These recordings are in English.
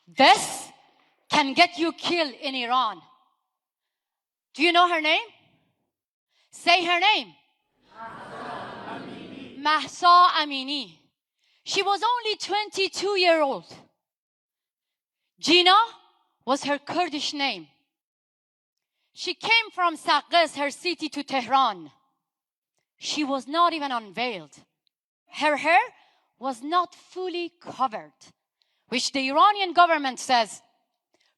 This can get you killed in Iran. Do you know her name? Say her name. Mahsa Amini. She was only 22-years old. Gina was her Kurdish name. She came from Saqqez, her city, to Tehran. She was not even unveiled. Her hair was not fully covered, which the Iranian government says,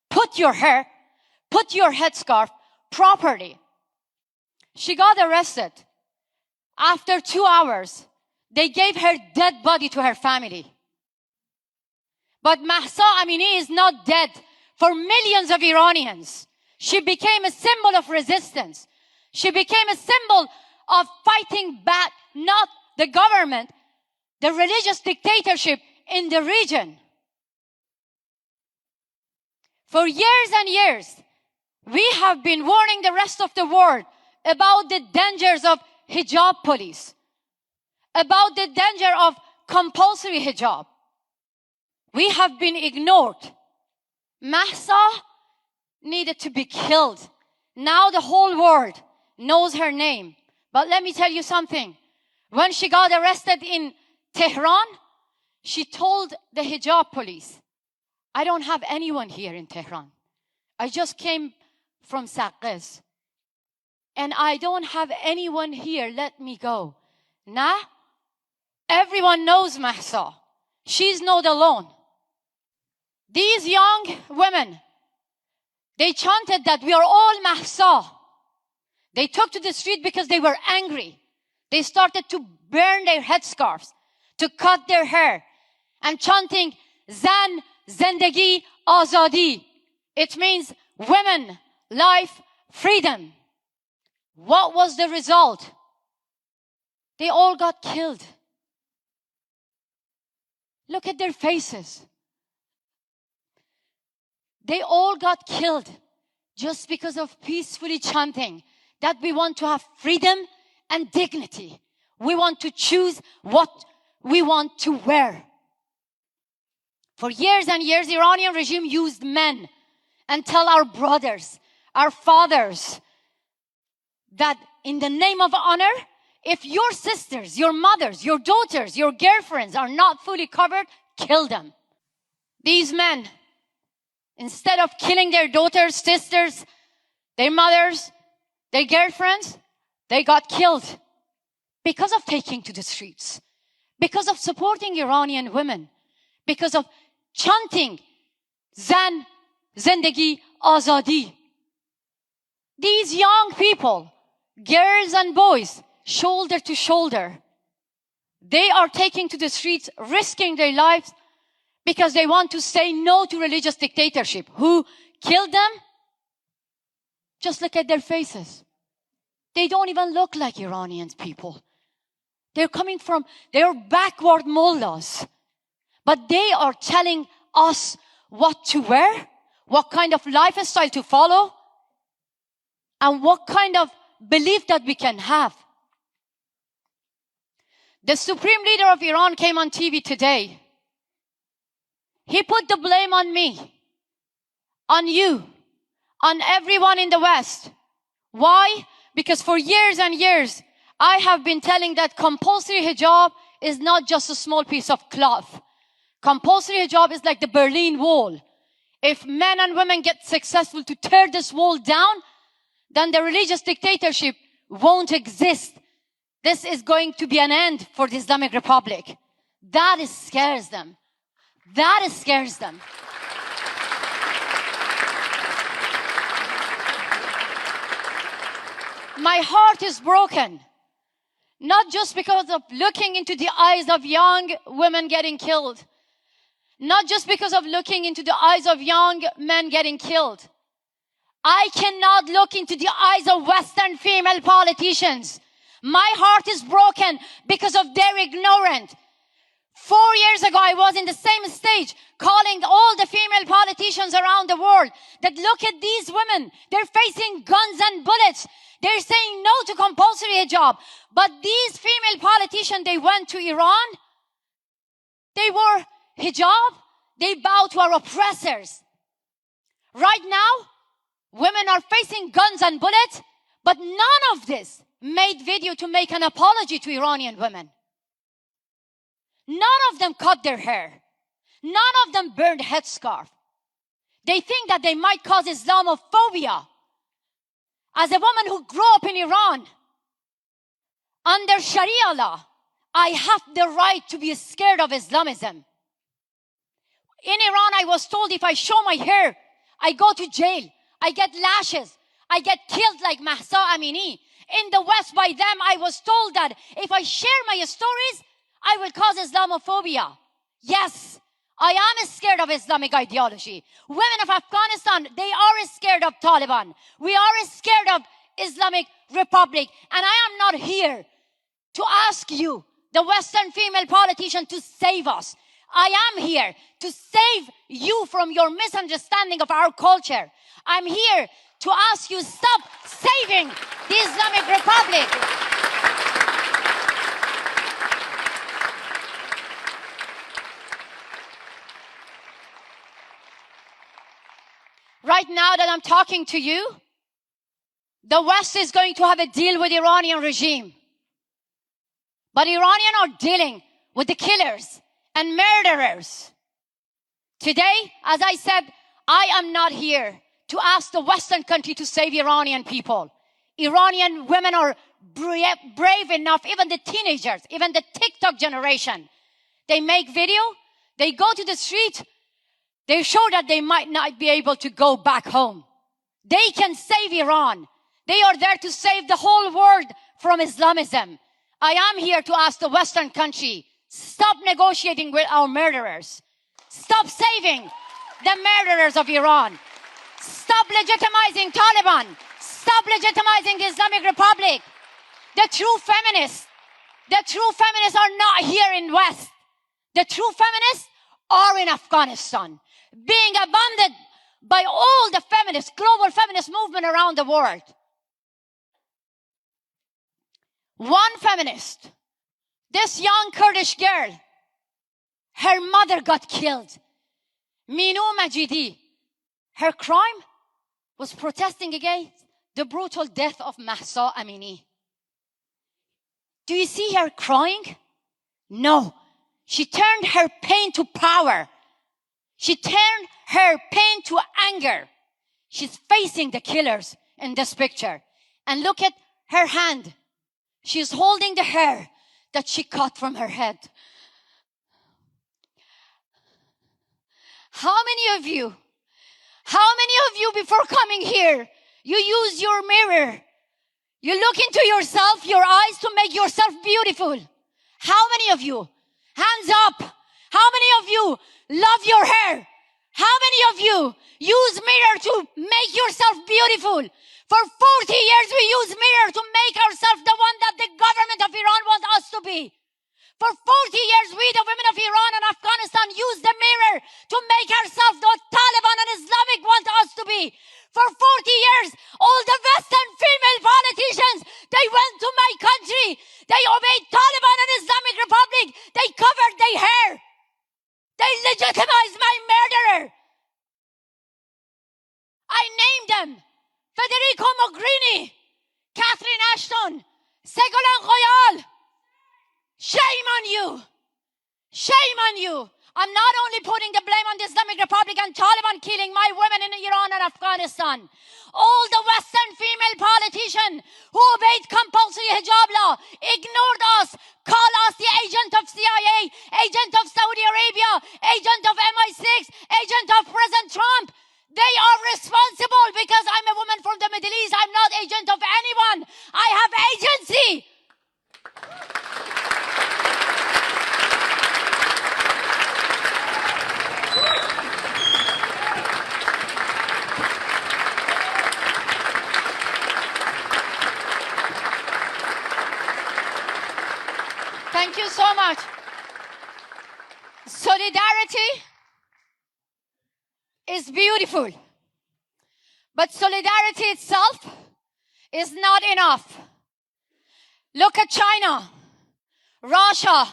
put your headscarf properly. She got arrested. After 2 hours, they gave her dead body to her family. But Mahsa Amini is not dead. For millions of Iranians, she became a symbol of resistance. She became a symbol of fighting back, not the government, the religious dictatorship in the region. For years and years, we have been warning the rest of the world about the dangers of hijab police, about the danger of compulsory hijab. We have been ignored. Mahsa needed to be killed. Now the whole world knows her name. But let me tell you something. When she got arrested in Tehran, she told the hijab police, I don't have anyone here in Tehran. I just came from Saqqez. And I don't have anyone here. Let me go. Now, everyone knows Mahsa. She's not alone. These young women, they chanted that we are all Mahsa. They took to the street because they were angry. They started to burn their headscarves, to cut their hair, and chanting, Zan, Zendegi, Azadi. It means women, life, freedom. What was the result? They all got killed. Look at their faces. They all got killed just because of peacefully chanting that we want to have freedom and dignity. We want to choose what we want to wear. For years and years, the Iranian regime used men and tell our brothers, our fathers, that in the name of honor, if your sisters, your mothers, your daughters, your girlfriends are not fully covered, kill them. These men, instead of killing their daughters, sisters, their mothers, their girlfriends, they got killed because of taking to the streets, because of supporting Iranian women, because of chanting Zan, Zendegi, Azadi. These young people, girls and boys, shoulder to shoulder, they are taking to the streets, risking their lives because they want to say no to religious dictatorship. Who killed them? Just look at their faces. They don't even look like Iranian people. They're backward mullahs. But they are telling us what to wear, what kind of lifestyle to follow, and what kind of belief that we can have. The supreme leader of Iran came on TV today. He put the blame on me, on you, on everyone in the West. Why? Because for years and years, I have been telling that compulsory hijab is not just a small piece of cloth. Compulsory hijab is like the Berlin Wall. If men and women get successful to tear this wall down, then the religious dictatorship won't exist. This is going to be an end for the Islamic Republic. That scares them. That scares them. My heart is broken. Not just because of looking into the eyes of young women getting killed. Not just because of looking into the eyes of young men getting killed. I cannot look into the eyes of Western female politicians. My heart is broken because of their ignorance. 4 years ago, I was in the same stage calling all the female politicians around the world that look at these women. They're facing guns and bullets. They're saying no to compulsory hijab. But these female politicians, they went to Iran. They wore hijab. They bow to our oppressors. Right now, women are facing guns and bullets, but none of this made video to make an apology to Iranian women. None of them cut their hair. None of them burned headscarf. They think that they might cause Islamophobia. As a woman who grew up in Iran, under Sharia law, I have the right to be scared of Islamism. In Iran, I was told if I show my hair, I go to jail. I get lashes. I get killed like Mahsa Amini. In the West, by them, I was told that if I share my stories, I will cause Islamophobia. Yes, I am scared of Islamic ideology. Women of Afghanistan, they are scared of Taliban. We are scared of Islamic Republic. And I am not here to ask you, the Western female politician, to save us. I am here to save you from your misunderstanding of our culture. I'm here to ask you, stop saving the Islamic Republic. Right now that I'm talking to you, the West is going to have a deal with the Iranian regime. But Iranians are dealing with the killers and murderers. Today, as I said, I am not here to ask the Western country to save Iranian people. Iranian women are brave enough, even the teenagers, even the TikTok generation. They make video, they go to the street, they show that they might not be able to go back home. They can save Iran. They are there to save the whole world from Islamism. I am here to ask the Western country, stop negotiating with our murderers. Stop saving the murderers of Iran. Stop legitimizing Taliban. Stop legitimizing the Islamic Republic. The true feminists are not here in West. The true feminists are in Afghanistan, being abandoned by all the feminists, global feminist movement around the world. One feminist, this young Kurdish girl, her mother got killed. Minu Majidi. Her crime was protesting against the brutal death of Mahsa Amini. Do you see her crying? No. She turned her pain to power. She turned her pain to anger. She's facing the killers in this picture. And look at her hand. She's holding the hair that she cut from her head. How many of you before coming here, you use your mirror? You look into yourself, your eyes, to make yourself beautiful. How many of you? Hands up. How many of you love your hair? How many of you use mirror to make yourself beautiful? For 40 years we use mirror to make ourselves the one that the government of Iran wants us to be. For 40 years we, the women of Iran and Afghanistan, use the mirror to make ourselves what Taliban and Islamic want us to be. For 40 years, all the Western female politicians, they went to my country. They obeyed Taliban and Islamic Republic. They covered their hair. They legitimized my murderer. I named them Federico Mogherini, Catherine Ashton, Ségolène Royal. Shame on you. Shame on you. I'm not only putting the blame on the Islamic Republic and Taliban killing my women in Iran and Afghanistan. All the Western female politicians who obeyed compulsory hijab law, ignored us, call us the agent of CIA, agent of Saudi Arabia, agent of MI6, agent of President Trump. They are responsible because I'm a woman from the Middle East. I'm not agent of anyone. I have agency. Thank you so much. Solidarity is beautiful, but solidarity itself is not enough. Look at China, Russia,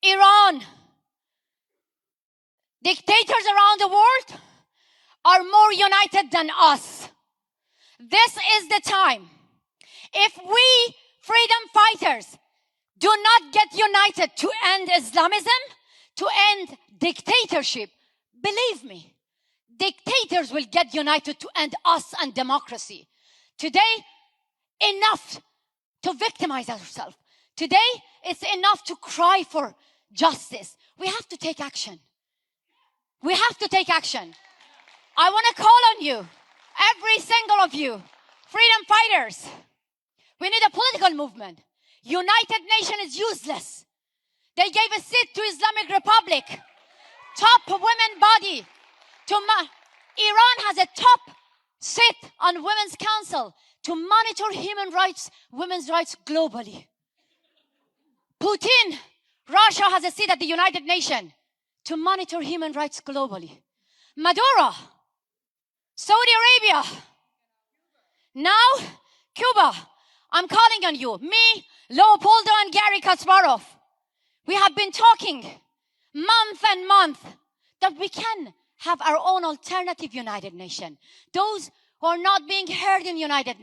Iran. Dictators around the world are more united than us. This is the time. If we freedom fighters do not get united to end Islamism, to end dictatorship, believe me, dictators will get united to end us and democracy. Today, enough to victimize ourselves. Today, it's enough to cry for justice. We have to take action. We have to take action. I want to call on you, every single of you, freedom fighters. We need a political movement. United Nations is useless. They gave a seat to Islamic Republic, top women body. Iran has a top seat on Women's Council to monitor human rights, women's rights globally. Putin, Russia has a seat at the United Nations to monitor human rights globally. Maduro, Saudi Arabia. Now, Cuba. I'm calling on you. Me, Leopoldo, and Gary Kasparov. We have been talking month and month that we can have our own alternative United Nations. Those who are not being heard in United Nations.